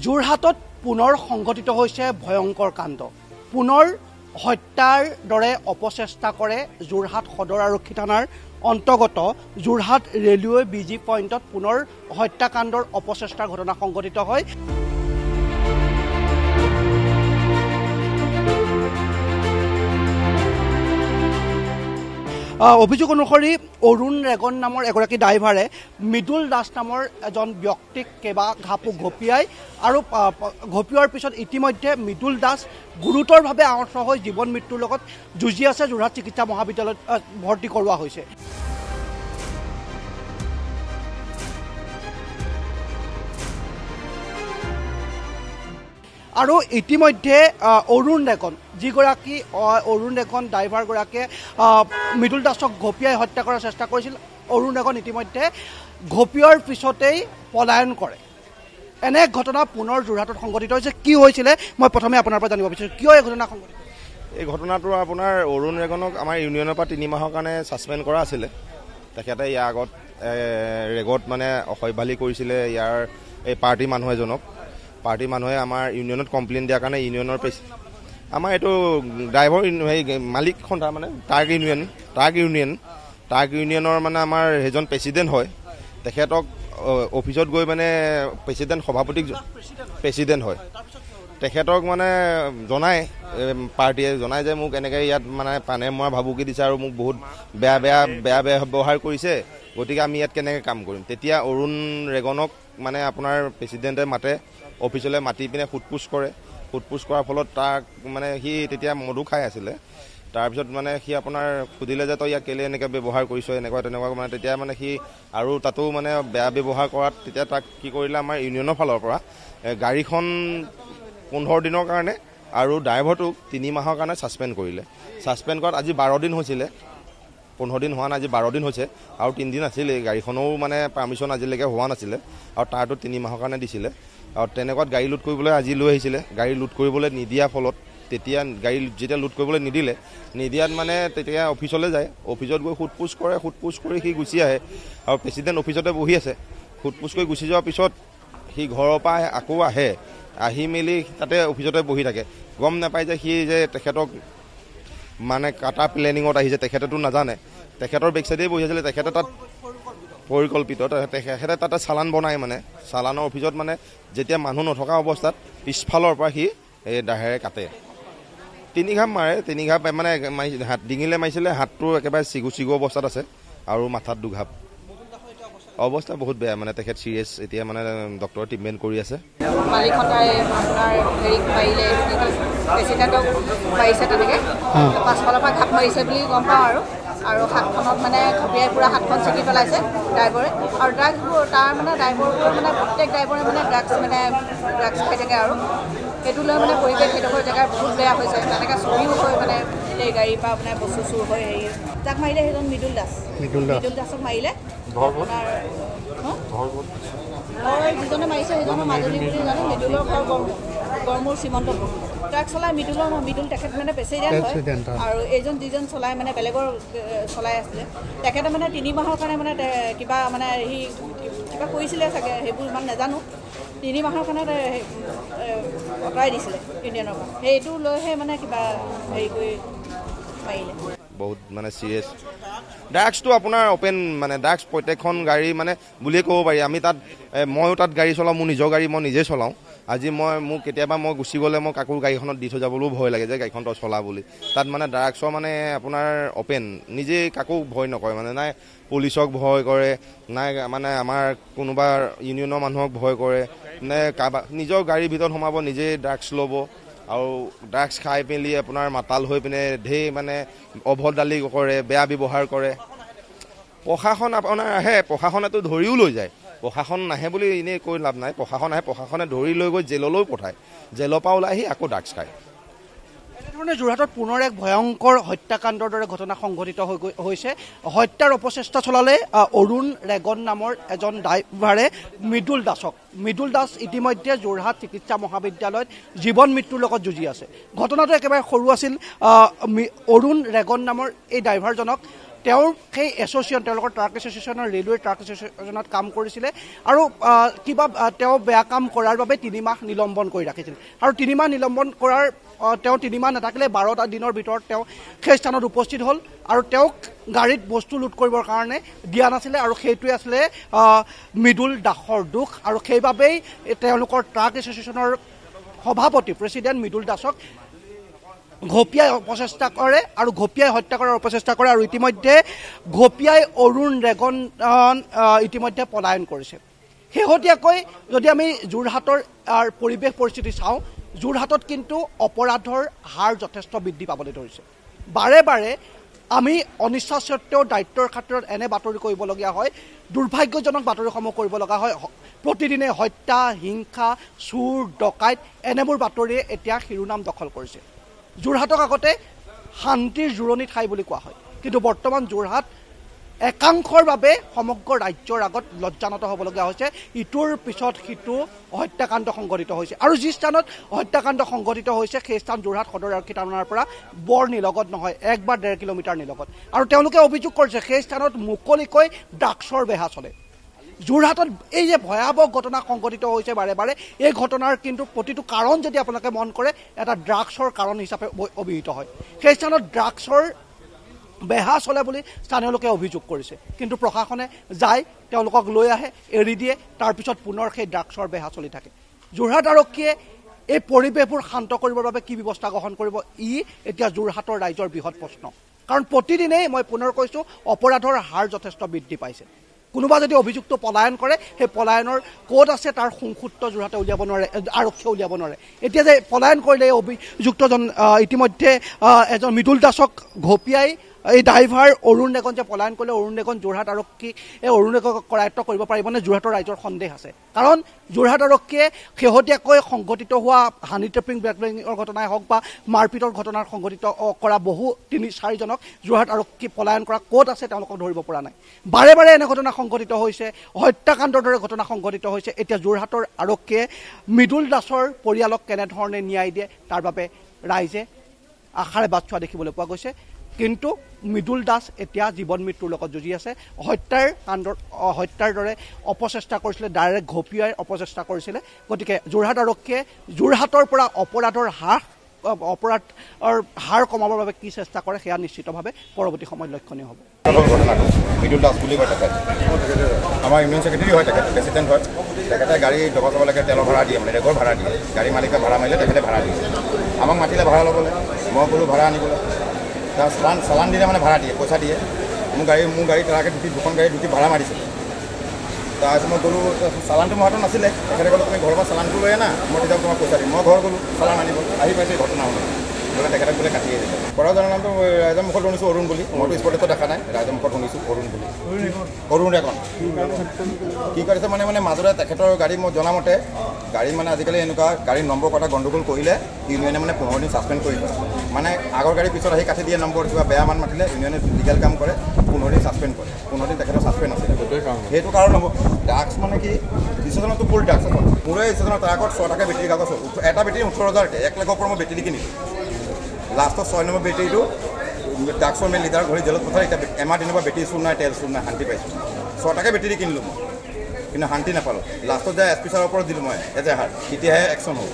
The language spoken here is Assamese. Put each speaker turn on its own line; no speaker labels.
যোৰহাটত পুনৰ সংঘটিত হৈছে ভয়ংকৰ কাণ্ড। পুনৰ হত্যাৰ দৰে অপচেষ্টা কৰে যোৰহাট সদৰ আৰক্ষী থানাৰ অন্তৰ্গত যোৰহাট ৰেলৱে বিজি পইণ্টত পুনৰ হত্যাকাণ্ডৰ অপচেষ্টাৰ ঘটনা সংঘটিত হয়। অভিযোগ অনুসৰি অৰুণ ৰেগন নামৰ এগৰাকী ড্ৰাইভাৰে মৃদুল দাস নামৰ এজন ব্যক্তিক কেইবা ঘাপো ঘপিয়াই আৰু ঘপিওৱাৰ পিছত ইতিমধ্যে মৃদুল দাস গুৰুতৰভাৱে আহত হৈ জীৱন মৃত্যুৰ লগত যুঁজি আছে। যোৰহাট চিকিৎসা মহাবিদ্যালয়ত ভৰ্তি কৰোৱা হৈছে। আৰু ইতিমধ্যে অৰুণ ৰেগন যিগৰাকী অৰুণ ৰেগন ড্ৰাইভাৰগৰাকীয়ে মৃদুল দাসক ঘপিয়াই হত্যা কৰাৰ চেষ্টা কৰিছিল। অৰুণ ৰেগন ইতিমধ্যে ঘপিওৱাৰ পিছতেই পলায়ন কৰে। এনে ঘটনা পুনৰ যোৰহাটত সংঘটিত হৈছে। কি হৈছিলে মই প্ৰথমে আপোনাৰ পৰা জানিব বিচাৰিছোঁ, কিয় এই ঘটনা সংঘটিত?
এই ঘটনাটো আপোনাৰ অৰুণ ৰেগনক আমাৰ ইউনিয়নৰ পৰা 3 মাহৰ কাৰণে ছাছপেণ্ড কৰা আছিলে। তেখেতে ইয়াৰ আগত ৰেগত মানে অসভ্যালি কৰিছিলে ইয়াৰ এই পাৰ্টি মানুহ এজনক। পাৰ্টি মানুহে আমাৰ ইউনিয়নত কমপ্লেইন দিয়াৰ কাৰণে ইউনিয়নৰ আমাৰ এইটো ড্ৰাইভাৰ মালিকখন তাৰমানে ট্ৰাক ইউনিয়নৰ মানে আমাৰ সেইজন প্ৰেচিডেণ্ট হয়। তেখেতক অফিচত গৈ মানে প্ৰেচিডেণ্ট হয়। তেখেতক মানে জনায় পাৰ্টীয়ে জনায় যে মোক এনেকৈ ইয়াত মানে পানে মই ভাবুকি দিছে আৰু মোক বহুত বেয়া ব্যৱহাৰ কৰিছে, গতিকে আমি ইয়াত কেনেকৈ কাম কৰিম। তেতিয়া অৰুণ ৰেগনক মানে আপোনাৰ প্ৰেচিডেণ্টে মাতে অফিচলৈ, মাতি পিনে সোধপোছ কৰে। সোধপোছ কৰাৰ ফলত তাক মানে সি তেতিয়া মদু খাই আছিলে। তাৰপিছত মানে সি আপোনাৰ সুধিলে যে তই ইয়াক কেলৈ এনেকৈ ব্যৱহাৰ কৰিছ, এনেকুৱা তেনেকুৱা মানে তেতিয়া মানে সি আৰু তাতো মানে বেয়া ব্যৱহাৰ কৰাত তেতিয়া তাক কি কৰিলে আমাৰ ইউনিয়নৰ ফালৰ পৰা গাড়ীখন 15 দিনৰ কাৰণে আৰু ড্ৰাইভাৰটোক 3 মাহৰ কাৰণে ছাছপেণ্ড কৰিলে। ছাছপেণ্ড কৰাত আজি 12 দিন হৈছিলে, 15 দিন হোৱা নাই, আজি 12 দিন হৈছে আৰু 3 দিন আছিলে। গাড়ীখনৰো মানে পাৰ্মিশ্যন আজিলৈকে হোৱা নাছিলে আৰু তাৰতো 3 মাহৰ কাৰণে দিছিলে। আৰু তেনেকুৱাত গাড়ী লুট কৰিবলৈ আজি লৈ আহিছিলে। গাড়ী লুট কৰিবলৈ নিদিয়াৰ ফলত তেতিয়া গাড়ী যেতিয়া লুট কৰিবলৈ নিদিয়াত মানে তেতিয়া অফিচলৈ যায়। অফিচত গৈ সোধপোছ কৰে। সোধপোছ কৰি সি গুচি আহে আৰু প্ৰেচিডেণ্ট অফিচতে বহি আছে। সোধপোছ কৰি গুচি যোৱাৰ পিছত সি ঘৰৰ পৰা আকৌ আহে, আহি মেলি তাতে অফিচতে বহি থাকে। গম নাপায় যে সি যে তেখেতক মানে কাটা প্লেনিঙত আহিছে, তেখেতেতো নাজানে। তেখেতৰ বেক চাইডেই বহি আছিলে, তেখেতে তাত পৰিকল্পিত তেখেতে তাতে চালান বনায়। মানে চালানৰ অফিচত মানে যেতিয়া মানুহ নথকা অৱস্থাত পিছফালৰ পৰা সি এই দাহেৰে কাটে। 3 ঘাপ মাৰে। 3 ঘাপ মানে ডিঙিলে মাৰিছিলে, হাতটো একেবাৰে চিগু অৱস্থাত আছে আৰু মাথাত 2 ঘাপ। অৱস্থা বহুত বেয়া, মানে তেখেত চিৰিয়াছ। এতিয়া মানে ডক্টৰে ট্ৰিটমেণ্ট কৰি আছে।
মালিকতাই আপোনাৰ হেৰিক মাৰিলে, প্ৰেচিডেণ্টক মাৰিছে, তেনেকৈ পাছফালৰ পৰা ঘাপ মাৰিছে বুলি গম পাওঁ। আৰু হাতখনত মানে ঘপিয়াই পূৰা হাতখন ছিগি পেলাইছে ড্ৰাইভৰে। আৰু ড্ৰাগছবোৰ তাৰ মানে ড্ৰাইভাৰবোৰ মানে প্ৰত্যেক ড্ৰাইভৰে মানে ড্ৰাগছ খাই থাকে আৰু সেইটো লৈ মানে পৰিৱেশ সেইডোখৰ জেগাৰ বহুত বেয়া হৈছে। তেনেকৈ চুৰিও হৈ মানে এই গাড়ীৰ পৰা আপোনাৰ বস্তু চুৰ হৈ হেৰি যাক মাৰিলে সেইজন মৃদুল দাসক মাৰিলে। আপোনাৰ যিজনে মাৰিছে সেইজনৰ মাজুলী বুলি জানো। মৃদুলৰ ঘৰ গড়মূৰ সীমন্তপুৰ। ট্ৰাক চলাই মৃদুল তেখেত মানে প্ৰেচিডেণ্ট হয়। আৰু এইজন যিজন চলাই মানে বেলেগৰ চলাই আছিলে, তেখেতে মানে 3 মাহৰ কাৰণে মানে কিবা মানে সি কিবা কৰিছিলে চাগে, সেইবোৰ ইমান নাজানো। 3 মাহৰ কাৰণে আঁতৰাই দিছিলে ইউনিয়নৰ পৰা। সেইটো লৈহে মানে কিবা হেৰি কৰি মাৰিলে।
বহুত মানে চিৰিয়াছ। ড্ৰাগছটো আপোনাৰ অপেন মানে ড্ৰাগছ প্ৰত্যেকখন গাড়ী মানে বুলিয়ে ক'ব পাৰি। আমি তাত ময়ো তাত গাড়ী চলাওঁ, মোৰ নিজৰ গাড়ী মই নিজে চলাওঁ। আজি মোক কেতিয়াবা মই গুচি গ'লে মই কাকো গাড়ীখনত দি থৈ যাবলৈও ভয় লাগে যে গাড়ীখন তই চলা বুলি। তাত মানে ড্ৰাগছৰ মানে আপোনাৰ অপেন, নিজে কাকো ভয় নকৰে। মানে নাই পুলিচক ভয় কৰে, নাই মানে আমাৰ কোনোবা ইউনিয়নৰ মানুহক ভয় কৰে, নে কাৰোবাৰ নিজৰ গাড়ীৰ ভিতৰত সোমাব, নিজে ড্ৰাগছ ল'ব আৰু ড্ৰাগছ খাই মেলি আপোনাৰ মাতাল হৈ পিনে ঢেৰ মানে অভদ্ৰালি কৰে, বেয়া ব্যৱহাৰ কৰে। প্ৰশাসন আপোনাৰ আহে, প্ৰশাসনেতো ধৰিও লৈ যায়। প্ৰশাসন নাহে বুলি এনেই কৈ লাভ নাই। প্ৰশাসন আহে, প্ৰশাসনে ধৰি লৈ গৈ জেললৈ পঠায়। জেলৰ পৰা ওলাই আহি আকৌ ড্ৰাগছ খায়।
এনেধৰণে যোৰহাটত পুনৰ এক ভয়ংকৰ হত্যাকাণ্ডৰ দৰে ঘটনা সংঘটিত হৈছে। হত্যাৰ অপচেষ্টা চলালে অৰুণ ৰেগন নামৰ এজন ড্ৰাইভাৰে মৃদুল দাস ইতিমধ্যে যোৰহাট চিকিৎসা মহাবিদ্যালয়ত জীৱন মৃত্যুৰ লগত যুঁজি আছে। ঘটনাটো একেবাৰে সৰু আছিল। অৰুণ ৰেগন নামৰ এই ড্ৰাইভাৰজনক তেওঁৰ সেই এছ'চিয়েশ্যন তেওঁলোকৰ ট্ৰাক এছ'চিয়েশ্যনৰ ৰেলৱে ট্ৰাক এছ'চিয়েশ্যনত কাম কৰিছিলে আৰু কিবা তেওঁ বেয়া কাম কৰাৰ বাবে 3 মাহ নিলম্বন কৰি ৰাখিছিল আৰু 3 মাহ নিলম্বন কৰাৰ তেওঁ 3 মাহ নাথাকিলে 12টা দিনৰ ভিতৰত তেওঁ সেই স্থানত উপস্থিত হ'ল আৰু তেওঁক গাড়ীত বস্তু লুট কৰিবৰ কাৰণে দিয়া নাছিলে আৰু সেইটোৱে আছিলে মৃদুল দাসৰ দুখ আৰু সেইবাবেই তেওঁলোকৰ ট্ৰাক এছ'চিয়েশ্যনৰ সভাপতি প্ৰেছিডেণ্ট মৃদুল দাসক ঘপিয়াই অপচেষ্টা কৰে আৰু ঘপিয়াই হত্যা কৰাৰ অপচেষ্টা কৰে আৰু ইতিমধ্যে ঘপিয়াই অৰুণ ৰেগন ইতিমধ্যে পলায়ন কৰিছে শেহতীয়াকৈ যদি আমি যোৰহাটৰ পৰিৱেশ পৰিস্থিতি চাওঁ যোৰহাটত কিন্তু অপৰাধৰ হাৰ যথেষ্ট বৃদ্ধি পাবলৈ ধৰিছে বাৰে বাৰে আমি অনিচ্ছা সত্ত্বেও দায়িত্বৰ ক্ষেত্ৰত এনে বাতৰি কৰিবলগীয়া হয় দুৰ্ভাগ্যজনক বাতৰিসমূহ কৰিব লগা হয় প্ৰতিদিনে হত্যা হিংসা চুৰ ডকাইত এনেবোৰ বাতৰিয়ে এতিয়া শিৰোনাম দখল কৰিছে যোৰহাটক আগতে শান্তিৰ জোৰণি ঠাই বুলি কোৱা হয় কিন্তু বৰ্তমান যোৰহাট একাংশৰ বাবে সমগ্ৰ ৰাজ্যৰ আগত লজ্জানত হ'বলগীয়া হৈছে ইটোৰ পিছত সিটো হত্যাকাণ্ড সংঘটিত হৈছে আৰু যি স্থানত হত্যাকাণ্ড সংঘটিত হৈছে সেই স্থান যোৰহাট সদৰ আৰক্ষী থানাৰ পৰা বৰ নিলগত নহয় 1 বা 1.5 কিলোমিটাৰ নিলগত আৰু তেওঁলোকে অভিযোগ কৰিছে সেই স্থানত মুকলিকৈ ড্ৰাগছৰ বেহা চলে যোৰহাটত এই যে ভয়াৱহ ঘটনা সংঘটিত হৈছে বাৰে বাৰে এই ঘটনাৰ কিন্তু প্ৰতিটো কাৰণ যদি আপোনালোকে মন কৰে এটা ড্ৰাগছৰ কাৰণ হিচাপে অভিহিত হয় সেই স্থানত ড্ৰাগছৰ বেহা চলে বুলি স্থানীয় লোকে অভিযোগ কৰিছে কিন্তু প্ৰশাসনে যায় তেওঁলোকক লৈ আহে এৰি দিয়ে তাৰপিছত পুনৰ সেই ড্ৰাগছৰ বেহা চলি থাকে যোৰহাট আৰক্ষীয়ে এই পৰিৱেশবোৰ শান্ত কৰিবৰ বাবে কি ব্যৱস্থা গ্ৰহণ কৰিব এতিয়া যোৰহাটৰ ৰাইজৰ বৃহৎ প্ৰশ্ন কাৰণ প্ৰতিদিনেই মই পুনৰ কৈছোঁ অপৰাধৰ হাৰ যথেষ্ট বৃদ্ধি পাইছে কোনোবা যদি অভিযুক্ত পলায়ন কৰে সেই পলায়নৰ ক'ত আছে তাৰ সংসূত্ৰ যোৰহাটে উলিয়াব নোৱাৰে আৰক্ষীয়ে উলিয়াব নোৱাৰে এতিয়া যে পলায়ন কৰিলে এই অভিযুক্তজন ইতিমধ্যে এজন মৃদুল দাসক ঘপিয়াই এই ড্ৰাইভাৰ অৰুণ ৰেগন যে পলায়ন কৰিলে অৰুণ ৰেগন যোৰহাট আৰক্ষী এই অৰুণ ৰেগনক কৰায়ত্ব কৰিব পাৰিবনে যোৰহাটৰ ৰাইজৰ সন্দেহ আছে কাৰণ যোৰহাট আৰক্ষীয়ে শেহতীয়াকৈ সংঘটিত হোৱা হানি ট্ৰেপিং ব্লেকমেইলিঙৰ ঘটনাই হওক বা মাৰপিটৰ ঘটনাৰ সংঘটিত কৰা বহু 3-4 জনক যোৰহাট আৰক্ষী পলায়ন কৰা ক'ত আছে তেওঁলোকক ধৰিব পৰা নাই বাৰে বাৰে এনে ঘটনা সংঘটিত হৈছে হত্যাকাণ্ডৰ দৰে ঘটনা সংঘটিত হৈছে এতিয়া যোৰহাটৰ আৰক্ষীয়ে মৃদুল দাসৰ পৰিয়ালক কেনেধৰণে ন্যায় দিয়ে তাৰ বাবে ৰাইজে আশাৰে বাট চোৱা দেখিবলৈ পোৱা গৈছে কিন্তু মৃদুল দাস এতিয়া জীৱন মৃত্যুৰ লগত যুঁজি আছে হত্যাৰ দৰে অপচেষ্টা কৰিছিলে ডাইৰেক্ট ঘপিয়াই অপচেষ্টা কৰিছিলে গতিকে যোৰহাট আৰক্ষীয়ে যোৰহাটৰ পৰা অপৰাধৰ হাৰ কমাবৰ বাবে কি চেষ্টা কৰে সেয়া নিশ্চিতভাৱে পৰৱৰ্তী সময়ত লক্ষণীয় হ'ব
মৃদুল দাস বুলি কয় তেখেত আমাৰ ইউনিয়ন ছেক্ৰেটাৰী হয় তেখেত প্ৰেচিডেণ্ট হয় তেখেতে গাড়ী দবা চাবলৈকে তেলৰ ভাড়া দিয়ে মানে ৰেগৰ ভাড়া দিয়ে গাড়ী মালিকে ভাড়া মাৰিলে তেখেতে ভাড়া দিয়ে আমাক মাতিলে ভাড়া ল'বলৈ মই গ'লোঁ ভাড়া আনিবলৈ তাৰ চালান দিলে মানে ভাড়া দিয়ে পইচা দিয়ে মোৰ গাড়ী তাকে দুখন গাড়ী দুটি ভাড়া মাৰিছে তাৰপিছত মই গ'লোঁ চালানটো মোৰ হাতত নাছিলে তেখেতে ক'লে তুমি ঘৰৰ পৰা চালানটো লৈ আনা মই তেতিয়া তোমাক পইচা দিম মই ঘৰ গ'লোঁ চালান আনিব আহি পাইছে ঘটনা হ'ল বোলে তেখেতক বোলে কাটিয়ে দিছে কৰাজনৰ নামটো ৰাইজৰ মুখত শুনিছোঁ অৰুণ বুলি মইতো স্পৰ্টেতো দেখা নাই ৰাইজৰ মুখত শুনিছোঁ অৰুণ বুলি অৰুণ ৰেগন কি কৰিছে মানে মাজতে তেখেতৰ গাড়ী মই জনামতে গাড়ী মানে আজিকালি এনেকুৱা গাড়ীৰ নম্বৰ কটা গণ্ডগোল কৰিলে ইউনিয়নে মানে 15 দিন ছাছপেণ্ড কৰি দিয়ে মানে আগৰ গাড়ীৰ পিছত আহি কাটি দিয়ে নম্বৰ কিবা বেয়া মান মাতিলে ইউনিয়নে লিগেল কাম কৰে 15 দিন ছাছপেণ্ড কৰে 15 দিন তেখেতৰ ছাছপেণ্ড আছে সেইটো কাৰণ হ'ব ড্ৰাগছ মানে কি ষ্টেচনতো ফুল ড্ৰাগছ আছে মোৰে ষ্টেচনত তাৰ আগত 6 টকা বেটেৰী কাগজ এটা বেটেৰী 18,000 1 লাখৰ পৰা মই বেটেৰী কিনিছোঁ লাষ্টত 6 নম্বৰ বেটেৰীটো ড্ৰাগছৰ মেইন লিটাৰ ঘূৰি জেলত পঠাই এতিয়া এমাহ দিনৰ পৰা বেটেৰী চুৰ নাই তেল চুৰ নাই শান্তি পাইছোঁ 6 টকা বেটেৰী কিনিলোঁ মই কিন্তু শান্তি নাপালোঁ লাষ্টত যায় SP ছাৰৰ ওপৰত দিলোঁ মই এজেহাৰ তেতিয়াহে একশ্যন হ'ল